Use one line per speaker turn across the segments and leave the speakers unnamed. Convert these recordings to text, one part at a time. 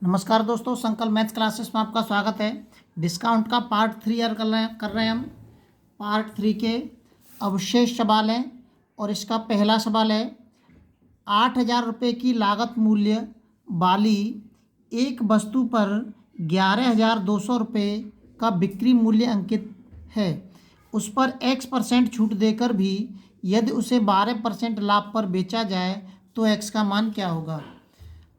नमस्कार दोस्तों, संकल्प मैथ्स क्लासेस में आपका स्वागत है। डिस्काउंट का पार्ट 3 कर रहे हैं हम। पार्ट 3 के अवशेष सवाल हैं और इसका पहला सवाल है 8,000 रुपये की लागत मूल्य वाली एक वस्तु पर 11,200 रुपये का बिक्री मूल्य अंकित है। उस पर X% छूट देकर भी यदि उसे 12% लाभ पर बेचा जाए तो X का मान क्या होगा।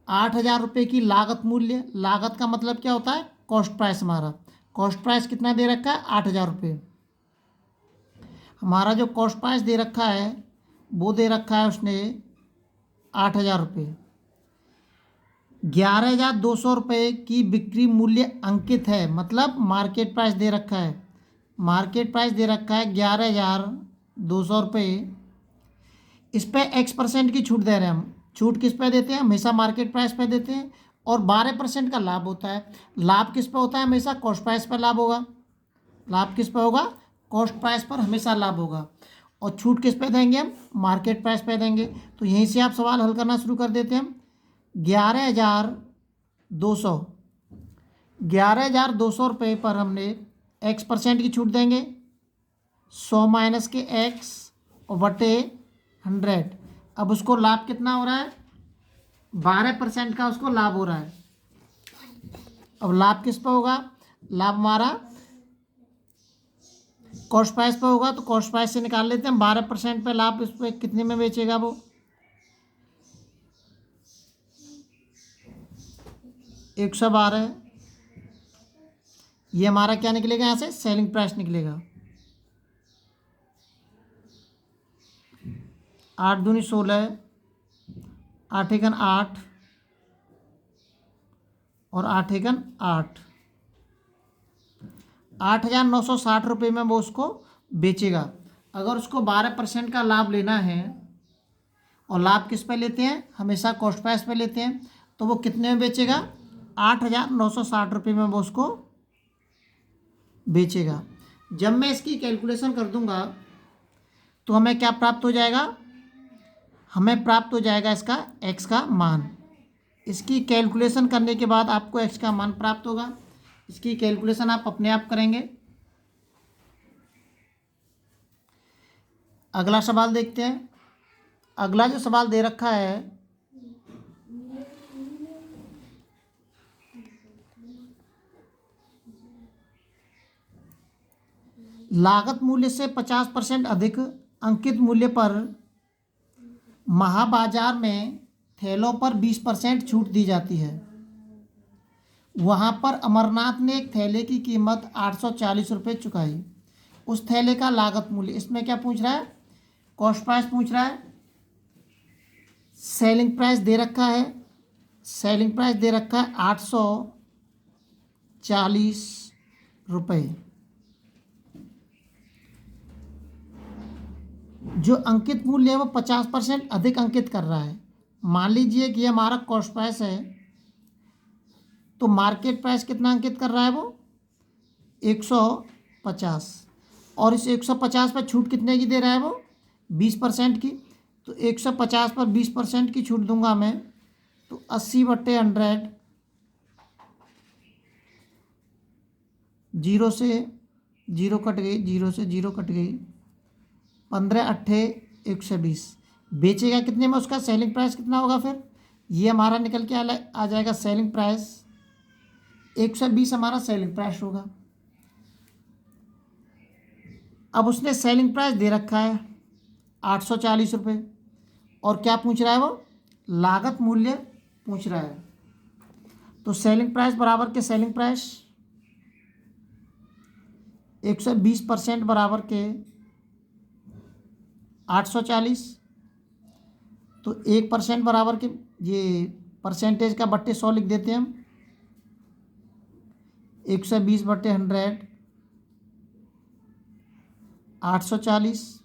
8,000 रुपये की लागत मूल्य, लागत का मतलब क्या होता है, कॉस्ट प्राइस। हमारा कॉस्ट प्राइस कितना दे रखा है, 8,000 रुपये। हमारा जो कॉस्ट प्राइस दे रखा है वो दे रखा है उसने 8,000 रुपये। 11,200 रुपये की बिक्री मूल्य अंकित है, मतलब मार्केट प्राइस दे रखा है। मार्केट प्राइस दे रखा है 11,200 रुपये। इस पर X% की छूट दे रहे हैं हम। छूट किस पे देते हैं, हमेशा मार्केट प्राइस पे देते हैं। और 12% का लाभ होता है। लाभ किस पे होता है, हमेशा कॉस्ट प्राइस पर लाभ होगा। लाभ किस पे होगा, कॉस्ट प्राइस पर हमेशा लाभ होगा। और छूट किस पे देंगे हम, मार्केट प्राइस पे देंगे। तो यहीं से आप सवाल हल करना शुरू कर देते हैं हम। 11,200 11,200 रुपये पर हमने X% की छूट देंगे, 100 माइनस के X और बटे 100। अब उसको लाभ कितना हो रहा है, 12% का उसको लाभ हो रहा है। अब लाभ किस पे होगा, लाभ हमारा कॉस्ट प्राइस पे होगा। तो कॉस्ट प्राइस से निकाल लेते हैं 12% पे लाभ। इस पे कितने में बेचेगा वो, 112। ये हमारा क्या निकलेगा, यहाँ से सेलिंग प्राइस निकलेगा। 8 दूनी 16, 8 एकन 8 और 8 एकन 8, 8,960 रुपये में वो उसको बेचेगा। अगर उसको 12% का लाभ लेना है, और लाभ किस पे लेते हैं, हमेशा कॉस्ट प्राइस पे लेते हैं, तो वो कितने में बेचेगा, 8,960 रुपये में वो उसको बेचेगा। जब मैं इसकी कैलकुलेशन कर दूंगा तो हमें क्या प्राप्त हो जाएगा, हमें प्राप्त हो जाएगा इसका X का मान। इसकी कैलकुलेशन करने के बाद आपको X का मान प्राप्त होगा। इसकी कैलकुलेशन आप अपने आप करेंगे। अगला सवाल देखते हैं। अगला जो सवाल दे रखा है, लागत मूल्य से 50% अधिक अंकित मूल्य पर महाबाजार में थैलों पर 20% छूट दी जाती है। वहाँ पर अमरनाथ ने एक थैले की कीमत 840 रुपये चुकाई। उस थैले का लागत मूल्य, इसमें क्या पूछ रहा है, कॉस्ट प्राइस पूछ रहा है। सेलिंग प्राइस दे रखा है, सेलिंग प्राइस दे रखा है 840 रुपये। जो अंकित मूल्य है वो 50% अधिक अंकित कर रहा है। मान लीजिए कि हमारा कॉस्ट प्राइस है, तो मार्केट प्राइस कितना अंकित कर रहा है, वो 150। और इस 150 पर छूट कितने की दे रहा है, वो 20% की। तो 150 पर 20% की छूट दूंगा मैं, तो 80/100, 0 से 0 कट गई, 0 से 0 कट गई, 15 अट्ठे 120। बेचेगा कितने में, उसका सेलिंग प्राइस कितना होगा, फिर ये हमारा निकल के आ जाएगा सेलिंग प्राइस 120 हमारा सेलिंग प्राइस होगा। अब उसने सेलिंग प्राइस दे रखा है 840 रुपये, और क्या पूछ रहा है वो, लागत मूल्य पूछ रहा है। तो सेलिंग प्राइस बराबर के सेलिंग प्राइस 120% बराबर के 840। तो 1% बराबर के, ये परसेंटेज का बट्टे 100 लिख देते हैं हम। 120/100, 840,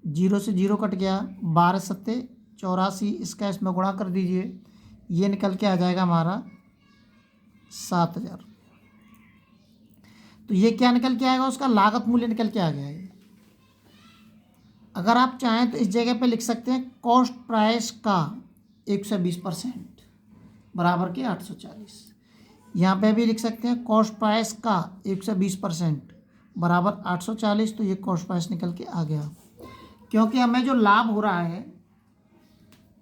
0 से 0 कट गया, 12 सत्ते 84, इसका इसमें गुणा कर दीजिए, ये निकल के आ जाएगा हमारा 7,000। तो ये क्या निकल के आएगा, उसका लागत मूल्य निकल के आ गया है। अगर आप चाहें तो इस जगह पे लिख सकते हैं कॉस्ट प्राइस का 120%, बराबर के 840। यहाँ पे भी लिख सकते हैं कॉस्ट प्राइस का 120% बराबर 840, तो ये कॉस्ट प्राइस निकल के आ गया। क्योंकि हमें जो लाभ हो रहा है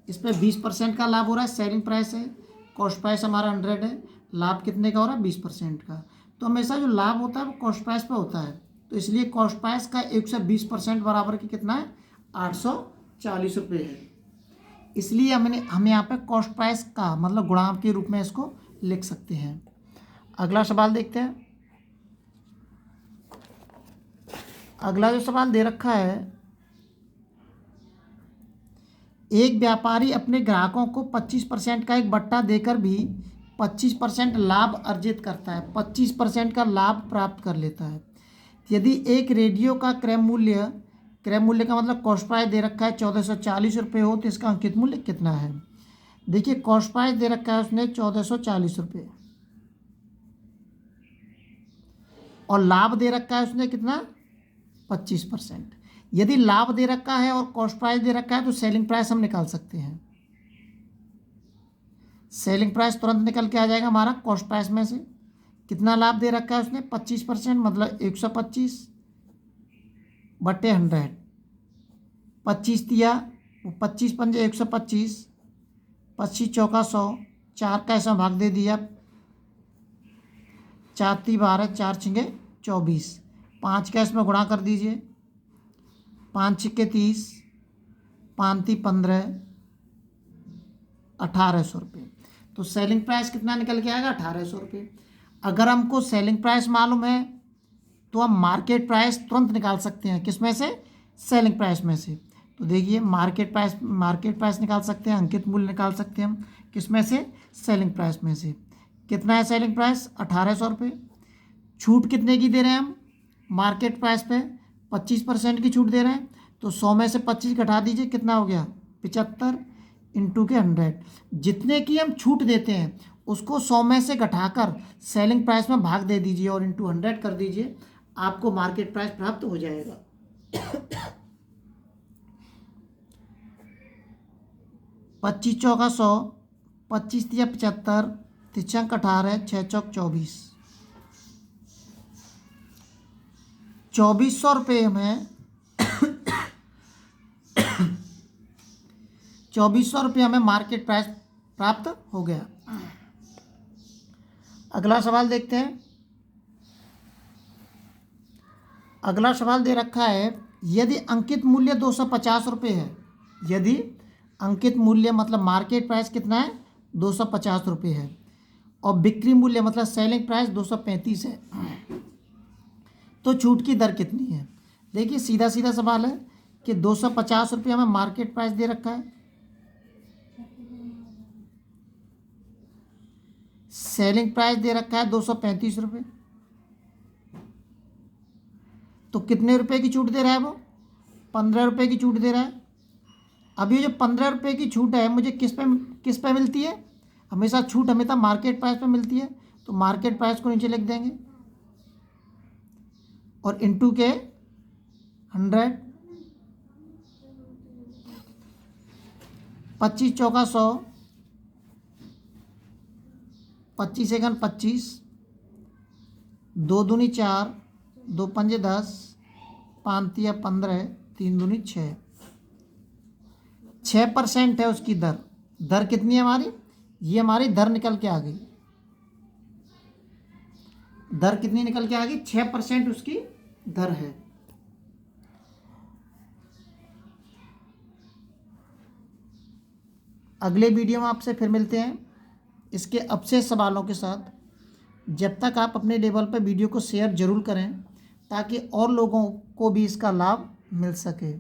इस पर 20% का लाभ हो रहा है, सेलिंग प्राइस है, कॉस्ट प्राइस हमारा 100 है, लाभ कितने का हो रहा है 20% का। तो हमेशा जो लाभ होता है वो कॉस्ट प्राइस पे होता है, तो इसलिए कॉस्ट प्राइस का 120% बराबर की कितना है 840 रुपये है। इसलिए हम यहाँ पे कॉस्ट प्राइस का मतलब गुणांक के रूप में इसको लिख सकते हैं। अगला सवाल देखते हैं। अगला जो सवाल दे रखा है, एक व्यापारी अपने ग्राहकों को 25% का एक बट्टा देकर भी 25% लाभ अर्जित करता है, 25% का लाभ प्राप्त कर लेता है। यदि एक रेडियो का क्रय मूल्य का मतलब कॉस्ट प्राइस दे रखा है 1440 रुपये हो, तो इसका अंकित मूल्य कितना है। देखिए कॉस्ट प्राइस दे रखा है उसने 1440 रुपये और लाभ दे रखा है उसने कितना 25%। यदि लाभ दे रखा है और कॉस्ट प्राइस दे रखा है तो सेलिंग प्राइस हम निकाल सकते हैं। सेलिंग प्राइस तुरंत निकल के आ जाएगा हमारा कॉस्ट प्राइस में से। कितना लाभ दे रखा है उसने 25%, मतलब 125 बटे 100, 25 दिया, 25 पंजे 125, 25 चौका 100, 4 का ऐसा भाग दे दिया, 4 ती 12, 4 छिंगे 24, 5 का इसमें गुणा कर दीजिए, 5 छिक्के 30, 5 ती 15, 1800 रुपये। तो सेलिंग प्राइस कितना निकल के आएगा 1800 रुपये। अगर हमको सेलिंग प्राइस मालूम है तो हम मार्केट प्राइस तुरंत निकाल सकते हैं। किस में से सेलिंग प्राइस में से। तो देखिए मार्केट प्राइस निकाल सकते हैं, अंकित मूल्य निकाल सकते हैं हम किस में से सेलिंग प्राइस में से। कितना है सेलिंग प्राइस 1800 रुपये। छूट कितने की दे रहे हैं हम मार्केट प्राइस पे 25% की छूट दे रहे हैं, तो 100 में से 25 घटा दीजिए, कितना हो गया 75 इंटू के 100। जितने की हम छूट देते हैं उसको 100 में से घटाकर सेलिंग प्राइस में भाग दे दीजिए और इंटू 100 कर दीजिए, आपको मार्केट प्राइस प्राप्त हो जाएगा। 25 चौका 100, 25 दिया 75, 3 18, 6 चौक 24, 2400 रुपये हमें 2400 रुपये हमें मार्केट प्राइस प्राप्त हो गया। अगला सवाल देखते हैं। अगला सवाल दे रखा है, यदि अंकित मूल्य 250 रुपये है, यदि अंकित मूल्य मतलब मार्केट प्राइस कितना है 250 रुपये है और बिक्री मूल्य मतलब सेलिंग प्राइस 235 है, तो छूट की दर कितनी है। देखिए सीधा सीधा सवाल है कि 250 रुपये हमें मार्केट प्राइस दे रखा है, सेलिंग प्राइस दे रखा है 235 रुपये, तो कितने रुपए की छूट दे रहा है वो 15 रुपये की छूट दे रहा है। अब ये जो 15 रुपये की छूट है मुझे किस पे मिलती है, हमेशा छूट हमेशा मार्केट प्राइस पे मिलती है, तो मार्केट प्राइस को नीचे लिख देंगे और इंटू के 100, 25 चौका 100, 25 एकन 25, 2 दूनी 4, 2 पंजे 10, 5 तिया 15, 3 दूनी 6, 6% है उसकी दर। दर कितनी है हमारी, ये हमारी दर निकल के आ गई। दर कितनी निकल के आ गई 6% उसकी दर है। अगले वीडियो में आपसे फिर मिलते हैं इसके अवशेष सवालों के साथ। जब तक आप अपने लेवल पर वीडियो को शेयर जरूर करें ताकि और लोगों को भी इसका लाभ मिल सके।